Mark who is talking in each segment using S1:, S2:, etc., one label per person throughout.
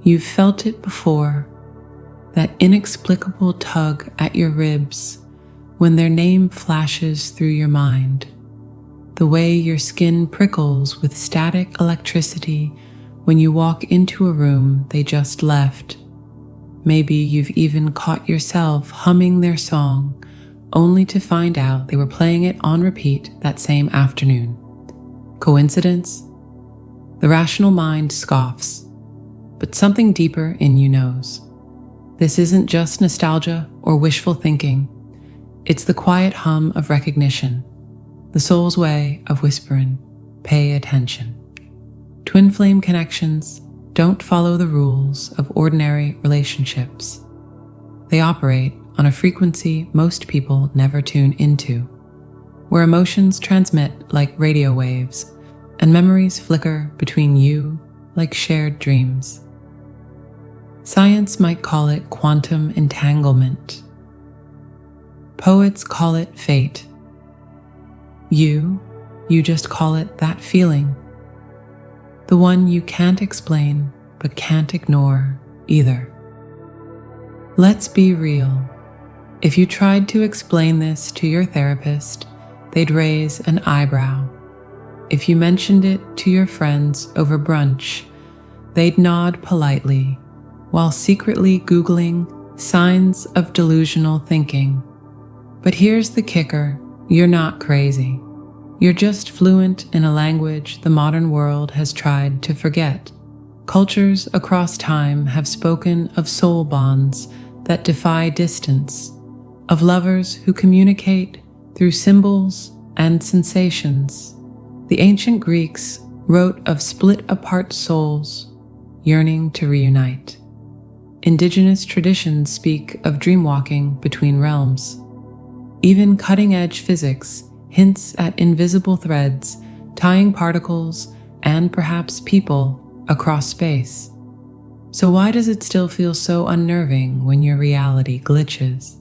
S1: You've felt it before, that inexplicable tug at your ribs when their name flashes through your mind, the way your skin prickles with static electricity when you walk into a room they just left. Maybe you've even caught yourself humming their song, only to find out they were playing it on repeat that same afternoon. Coincidence? The rational mind scoffs, but something deeper in you knows. This isn't just nostalgia or wishful thinking. It's the quiet hum of recognition, the soul's way of whispering, pay attention. Twin flame connections don't follow the rules of ordinary relationships. They operate on a frequency most people never tune into, where emotions transmit like radio waves and memories flicker between you like shared dreams. Science might call it quantum entanglement. Poets call it fate. You just call it that feeling. The one you can't explain but can't ignore either. Let's be real. If you tried to explain this to your therapist, they'd raise an eyebrow. If you mentioned it to your friends over brunch, they'd nod politely while secretly Googling signs of delusional thinking. But here's the kicker, you're not crazy. You're just fluent in a language the modern world has tried to forget. Cultures across time have spoken of soul bonds that defy distance, of lovers who communicate through symbols and sensations. The ancient Greeks wrote of split-apart souls yearning to reunite. Indigenous traditions speak of dreamwalking between realms. Even cutting-edge physics hints at invisible threads tying particles and perhaps people across space. So why does it still feel so unnerving when your reality glitches?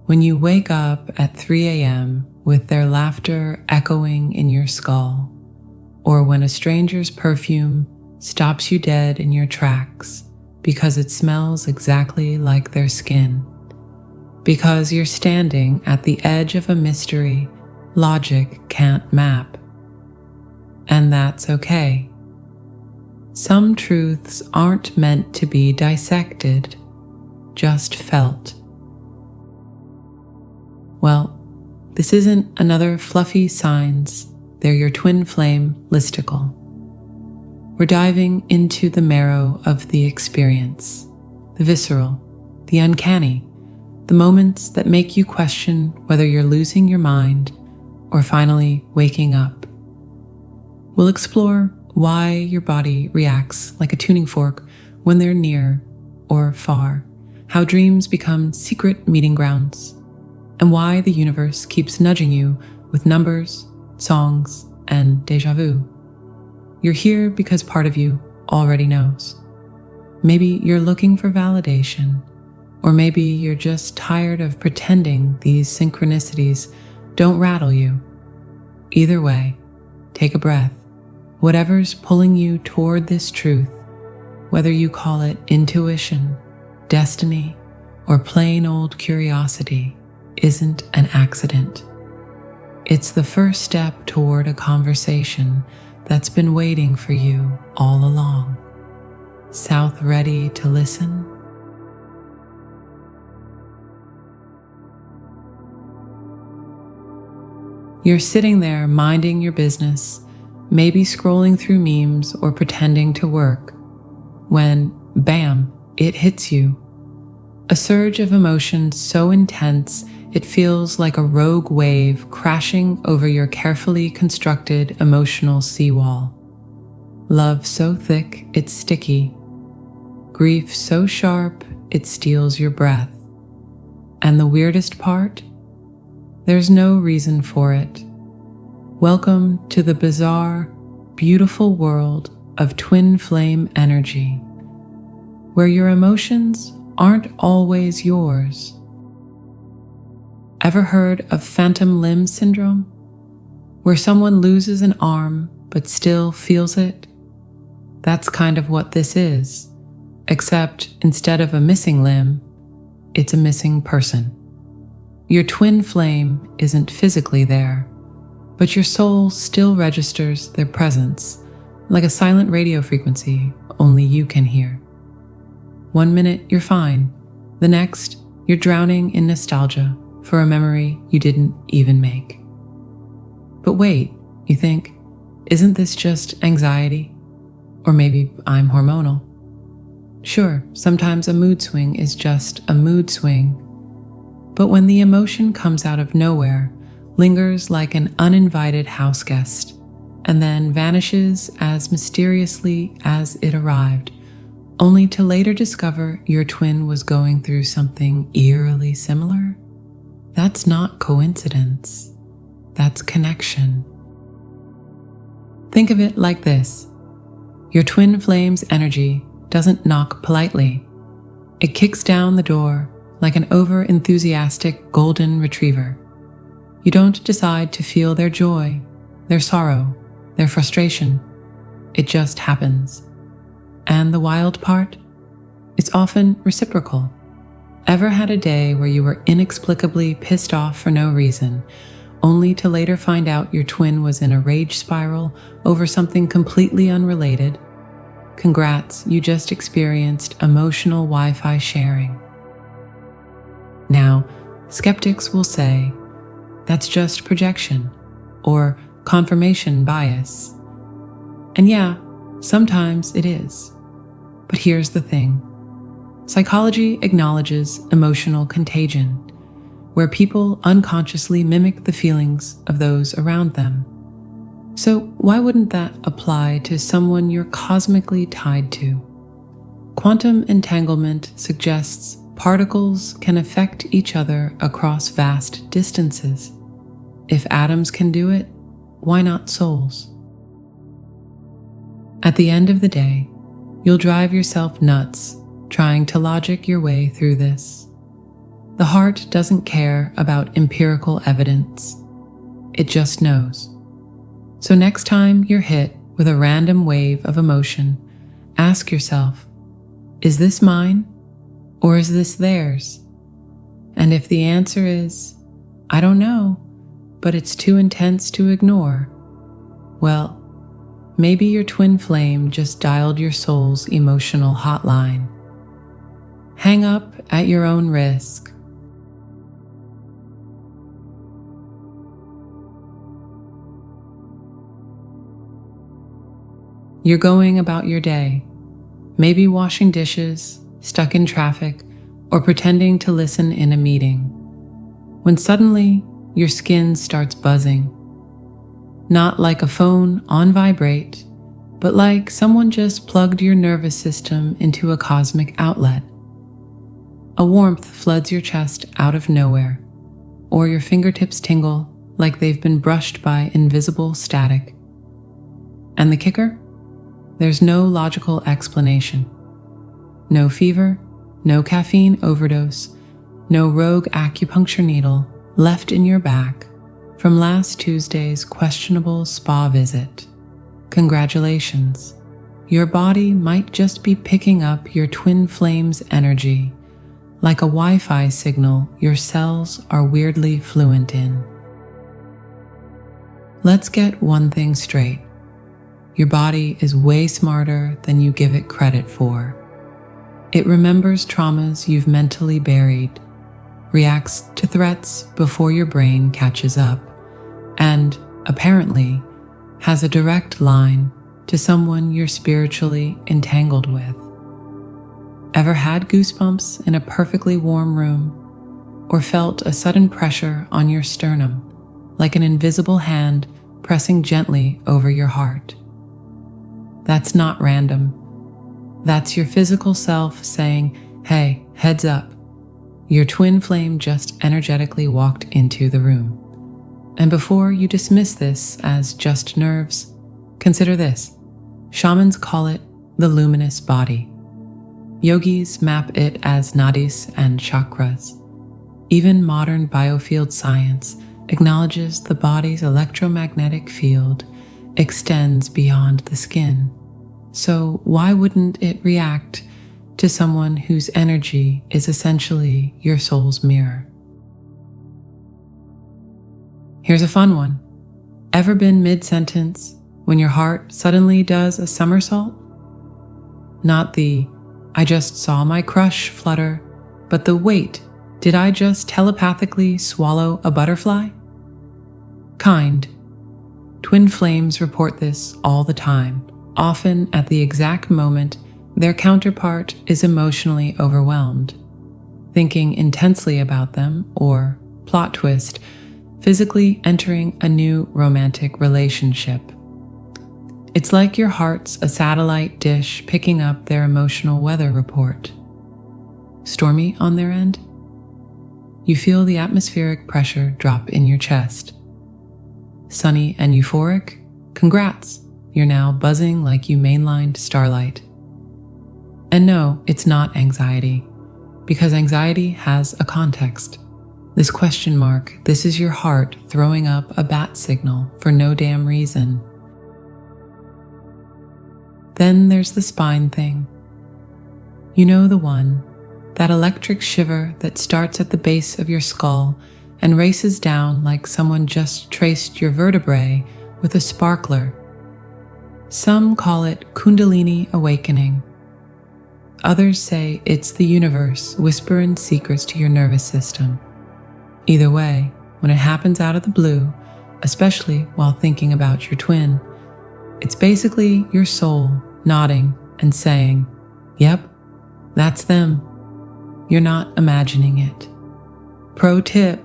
S1: When you wake up at 3 a.m. with their laughter echoing in your skull, or when a stranger's perfume stops you dead in your tracks because it smells exactly like their skin, because you're standing at the edge of a mystery logic can't map. And that's okay. Some truths aren't meant to be dissected, just felt. Well, this isn't another fluffy signs, they're your twin flame listicle. We're diving into the marrow of the experience, the visceral, the uncanny, the moments that make you question whether you're losing your mind or finally waking up. We'll explore why your body reacts like a tuning fork when they're near or far, how dreams become secret meeting grounds, and why the universe keeps nudging you with numbers, songs, and déjà vu. You're here because part of you already knows. Maybe you're looking for validation, or maybe you're just tired of pretending these synchronicities don't rattle you. Either way, take a breath. Whatever's pulling you toward this truth, whether you call it intuition, destiny, or plain old curiosity, isn't an accident. It's the first step toward a conversation that's been waiting for you all along. South ready to listen? You're sitting there minding your business, maybe scrolling through memes or pretending to work, when, bam, it hits you. A surge of emotion so intense it feels like a rogue wave crashing over your carefully constructed emotional seawall. Love so thick it's sticky. Grief so sharp it steals your breath. And the weirdest part? There's no reason for it. Welcome to the bizarre, beautiful world of twin flame energy, where your emotions aren't always yours. Ever heard of phantom limb syndrome, where someone loses an arm but still feels it? That's kind of what this is. except instead of a missing limb, it's a missing person. Your twin flame isn't physically there, but your soul still registers their presence like a silent radio frequency only you can hear. 1 minute you're fine, the next you're drowning in nostalgia for a memory you didn't even make. But wait, you think, isn't this just anxiety? Or maybe I'm hormonal. Sure, sometimes a mood swing is just a mood swing, but when the emotion comes out of nowhere, lingers like an uninvited house guest, and then vanishes as mysteriously as it arrived, only to later discover your twin was going through something eerily similar, that's not coincidence. That's connection. Think of it like this. Your twin flame's energy doesn't knock politely. It kicks down the door like an over-enthusiastic golden retriever. You don't decide to feel their joy, their sorrow, their frustration. It just happens. And the wild part? It's often reciprocal. Ever had a day where you were inexplicably pissed off for no reason, only to later find out your twin was in a rage spiral over something completely unrelated? Congrats, you just experienced emotional Wi-Fi sharing. Now, skeptics will say, that's just projection or confirmation bias. And yeah, sometimes it is. But here's the thing. Psychology acknowledges emotional contagion, where people unconsciously mimic the feelings of those around them. So why wouldn't that apply to someone you're cosmically tied to? Quantum entanglement suggests particles can affect each other across vast distances. If atoms can do it, why not souls? At the end of the day, you'll drive yourself nuts trying to logic your way through this. The heart doesn't care about empirical evidence. It just knows. So next time you're hit with a random wave of emotion, ask yourself, is this mine or is this theirs? And if the answer is, I don't know, but it's too intense to ignore, well, maybe your twin flame just dialed your soul's emotional hotline. Hang up at your own risk. You're going about your day, maybe washing dishes, stuck in traffic, or pretending to listen in a meeting, when suddenly your skin starts buzzing. Not like a phone on vibrate, but like someone just plugged your nervous system into a cosmic outlet. A warmth floods your chest out of nowhere, or your fingertips tingle like they've been brushed by invisible static. And the kicker? There's no logical explanation. No fever, no caffeine overdose, no rogue acupuncture needle left in your back from last Tuesday's questionable spa visit. Congratulations. Your body might just be picking up your twin flame's energy, like a Wi-Fi signal your cells are weirdly fluent in. Let's get one thing straight. Your body is way smarter than you give it credit for. It remembers traumas you've mentally buried, reacts to threats before your brain catches up, and, apparently, has a direct line to someone you're spiritually entangled with. Ever had goosebumps in a perfectly warm room, or felt a sudden pressure on your sternum, like an invisible hand pressing gently over your heart? That's not random. That's your physical self saying, hey, heads up. Your twin flame just energetically walked into the room. And before you dismiss this as just nerves, consider this. Shamans call it the luminous body. Yogis map it as nadis and chakras. Even modern biofield science acknowledges the body's electromagnetic field extends beyond the skin. So why wouldn't it react to someone whose energy is essentially your soul's mirror. Here's a fun one. Ever been mid-sentence when your heart suddenly does a somersault? Not the, I just saw my crush flutter, but the wait, did I just telepathically swallow a butterfly? Kind. Twin flames report this all the time, often at the exact moment their counterpart is emotionally overwhelmed, thinking intensely about them, or, plot twist, physically entering a new romantic relationship. It's like your heart's a satellite dish picking up their emotional weather report. Stormy on their end? You feel the atmospheric pressure drop in your chest. Sunny and euphoric? Congrats! You're now buzzing like you mainlined starlight. And no, it's not anxiety, because anxiety has a context. This question mark, this is your heart throwing up a bat signal for no damn reason. Then there's the spine thing. You know the one, that electric shiver that starts at the base of your skull and races down like someone just traced your vertebrae with a sparkler. Some call it Kundalini awakening. Others say it's the universe whispering secrets to your nervous system. Either way, when it happens out of the blue, especially while thinking about your twin, it's basically your soul nodding and saying, yep, that's them. You're not imagining it. Pro tip,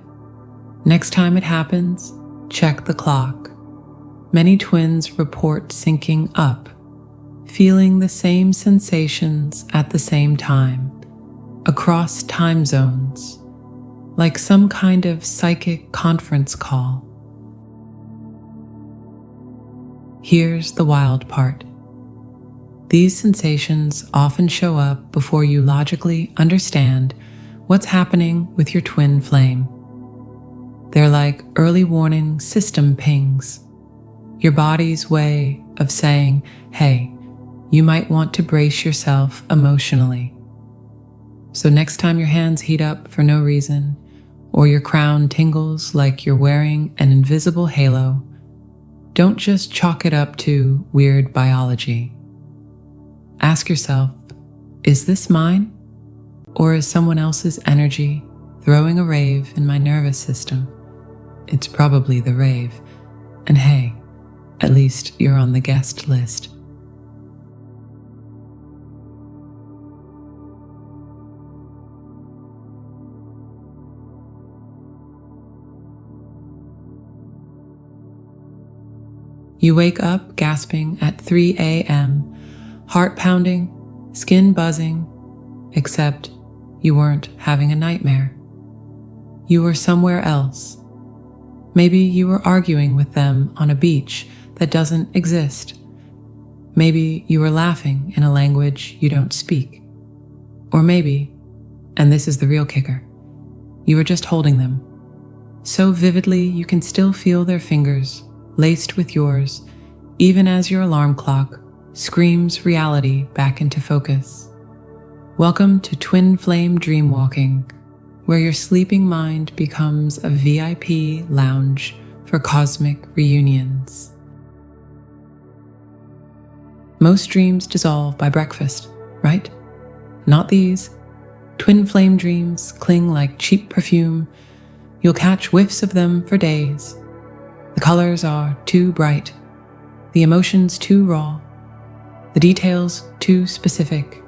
S1: next time it happens, check the clock. Many twins report syncing up, feeling the same sensations at the same time, across time zones, like some kind of psychic conference call. Here's the wild part. These sensations often show up before you logically understand what's happening with your twin flame. They're like early warning system pings, your body's way of saying, hey, you might want to brace yourself emotionally. So next time your hands heat up for no reason, or your crown tingles like you're wearing an invisible halo, don't just chalk it up to weird biology. Ask yourself, is this mine? Or is someone else's energy throwing a rave in my nervous system? It's probably the rave. And hey, at least you're on the guest list. You wake up gasping at 3 a.m., heart pounding, skin buzzing, except you weren't having a nightmare. You were somewhere else. Maybe you were arguing with them on a beach that doesn't exist. Maybe you were laughing in a language you don't speak. Or maybe, and this is the real kicker, you were just holding them, so vividly you can still feel their fingers laced with yours, even as your alarm clock screams reality back into focus. Welcome to Twin Flame Dreamwalking, where your sleeping mind becomes a VIP lounge for cosmic reunions. Most dreams dissolve by breakfast, right? Not these. Twin flame dreams cling like cheap perfume. You'll catch whiffs of them for days. The colors are too bright, the emotions too raw, the details too specific.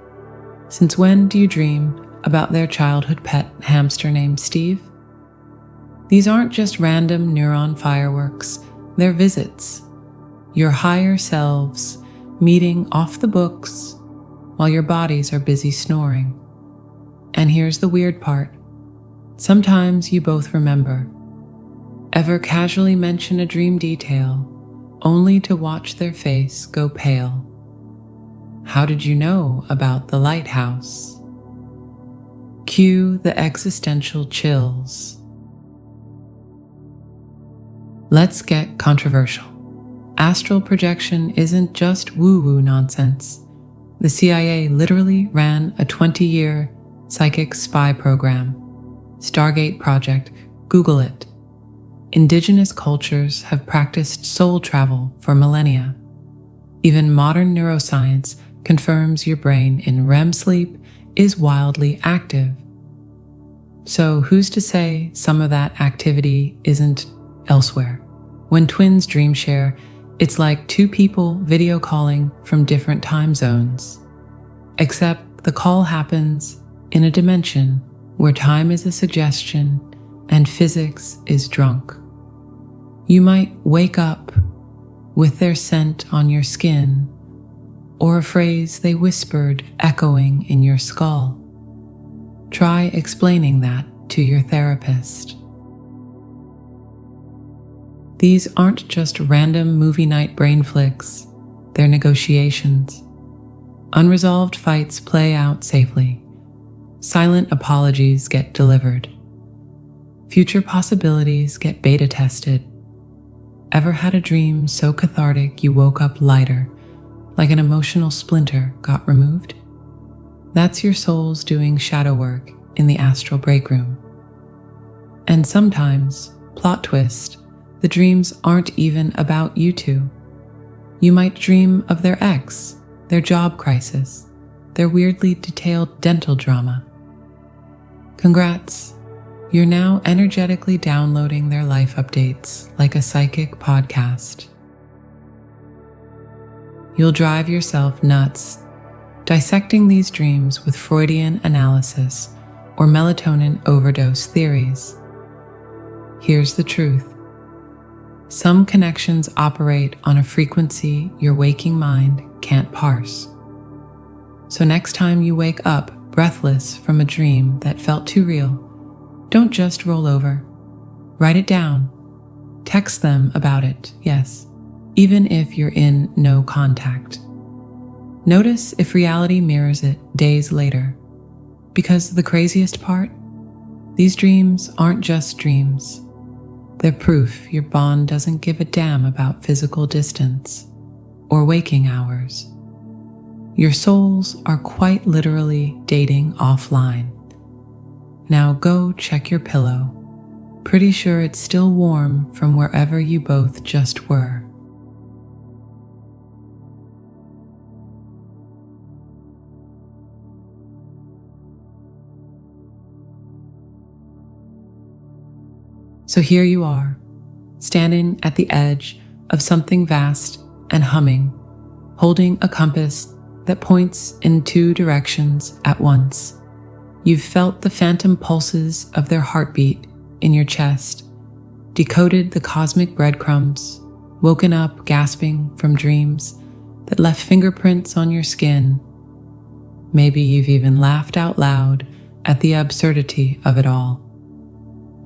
S1: Since when do you dream about their childhood pet hamster named Steve? These aren't just random neuron fireworks, they're visits. Your higher selves meeting off the books while your bodies are busy snoring. And here's the weird part. Sometimes you both remember. Ever casually mention a dream detail, only to watch their face go pale? How did you know about the lighthouse? Cue the existential chills. Let's get controversial. Astral projection isn't just woo-woo nonsense. The CIA literally ran a 20-year psychic spy program. Stargate Project, Google it. Indigenous cultures have practiced soul travel for millennia. Even modern neuroscience confirms your brain in REM sleep is wildly active. So who's to say some of that activity isn't elsewhere? When twins dream share, it's like two people video calling from different time zones. Except the call happens in a dimension where time is a suggestion and physics is drunk. You might wake up with their scent on your skin, or a phrase they whispered echoing in your skull. Try explaining that to your therapist. These aren't just random movie night brain flicks, they're negotiations. Unresolved fights play out safely. Silent apologies get delivered. Future possibilities get beta tested. Ever had a dream so cathartic you woke up lighter, like an emotional splinter got removed? That's your soul's doing shadow work in the astral break room. And sometimes, plot twist, the dreams aren't even about you two. You might dream of their ex, their job crisis, their weirdly detailed dental drama. Congrats, you're now energetically downloading their life updates like a psychic podcast. You'll drive yourself nuts dissecting these dreams with Freudian analysis or melatonin overdose theories. Here's the truth. Some connections operate on a frequency your waking mind can't parse. So next time you wake up breathless from a dream that felt too real, don't just roll over. Write it down. Text them about it, yes, even if you're in no contact. Notice if reality mirrors it days later. Because the craziest part? These dreams aren't just dreams. They're proof your bond doesn't give a damn about physical distance or waking hours. Your souls are quite literally dating offline. Now go check your pillow. Pretty sure it's still warm from wherever you both just were. So here you are, standing at the edge of something vast and humming, holding a compass that points in two directions at once. You've felt the phantom pulses of their heartbeat in your chest, decoded the cosmic breadcrumbs, woken up gasping from dreams that left fingerprints on your skin. Maybe you've even laughed out loud at the absurdity of it all.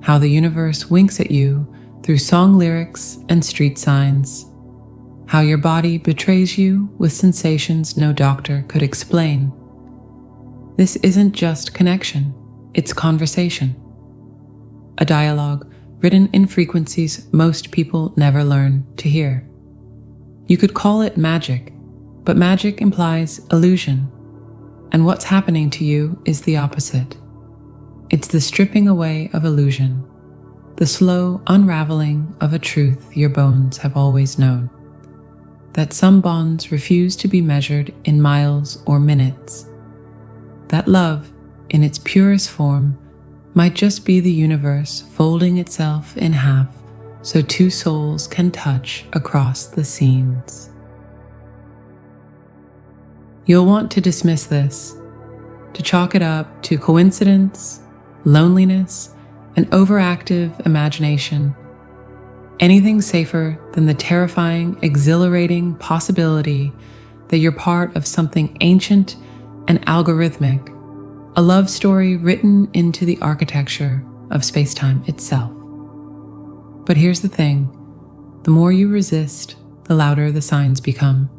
S1: How the universe winks at you through song lyrics and street signs. How your body betrays you with sensations no doctor could explain. This isn't just connection, it's conversation. A dialogue written in frequencies most people never learn to hear. You could call it magic, but magic implies illusion, and what's happening to you is the opposite. It's the stripping away of illusion, the slow unraveling of a truth your bones have always known, that some bonds refuse to be measured in miles or minutes, that love, in its purest form, might just be the universe folding itself in half so two souls can touch across the seams. You'll want to dismiss this, to chalk it up to coincidence, loneliness, and overactive imagination. Anything safer than the terrifying, exhilarating possibility that you're part of something ancient and algorithmic, a love story written into the architecture of space-time itself. But here's the thing, the more you resist, the louder the signs become.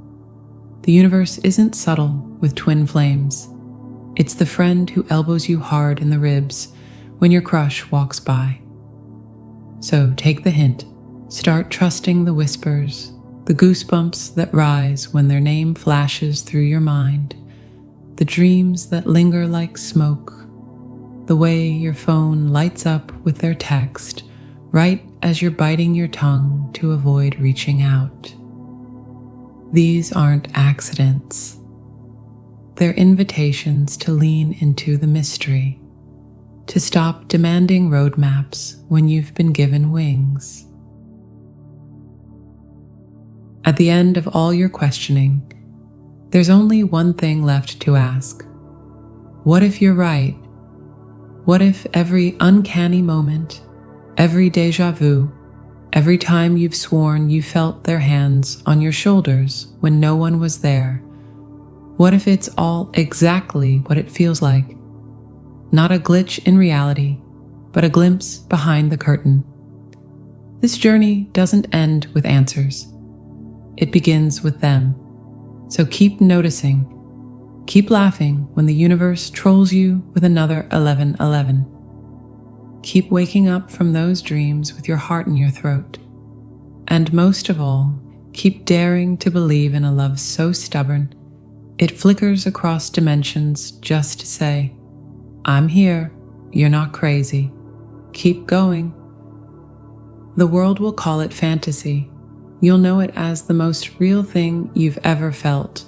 S1: The universe isn't subtle with twin flames. It's the friend who elbows you hard in the ribs when your crush walks by. So take the hint, start trusting the whispers, the goosebumps that rise when their name flashes through your mind, the dreams that linger like smoke, the way your phone lights up with their text right as you're biting your tongue to avoid reaching out. These aren't accidents. They're invitations to lean into the mystery, to stop demanding roadmaps when you've been given wings. At the end of all your questioning, there's only one thing left to ask. What if you're right? What if every uncanny moment, every déjà vu, every time you've sworn you felt their hands on your shoulders when no one was there, what if it's all exactly what it feels like? Not a glitch in reality, but a glimpse behind the curtain. This journey doesn't end with answers. It begins with them. So keep noticing. Keep laughing when the universe trolls you with another 1111. Keep waking up from those dreams with your heart in your throat. And most of all, keep daring to believe in a love so stubborn, it flickers across dimensions just to say, I'm here, you're not crazy. Keep going. The world will call it fantasy. You'll know it as the most real thing you've ever felt.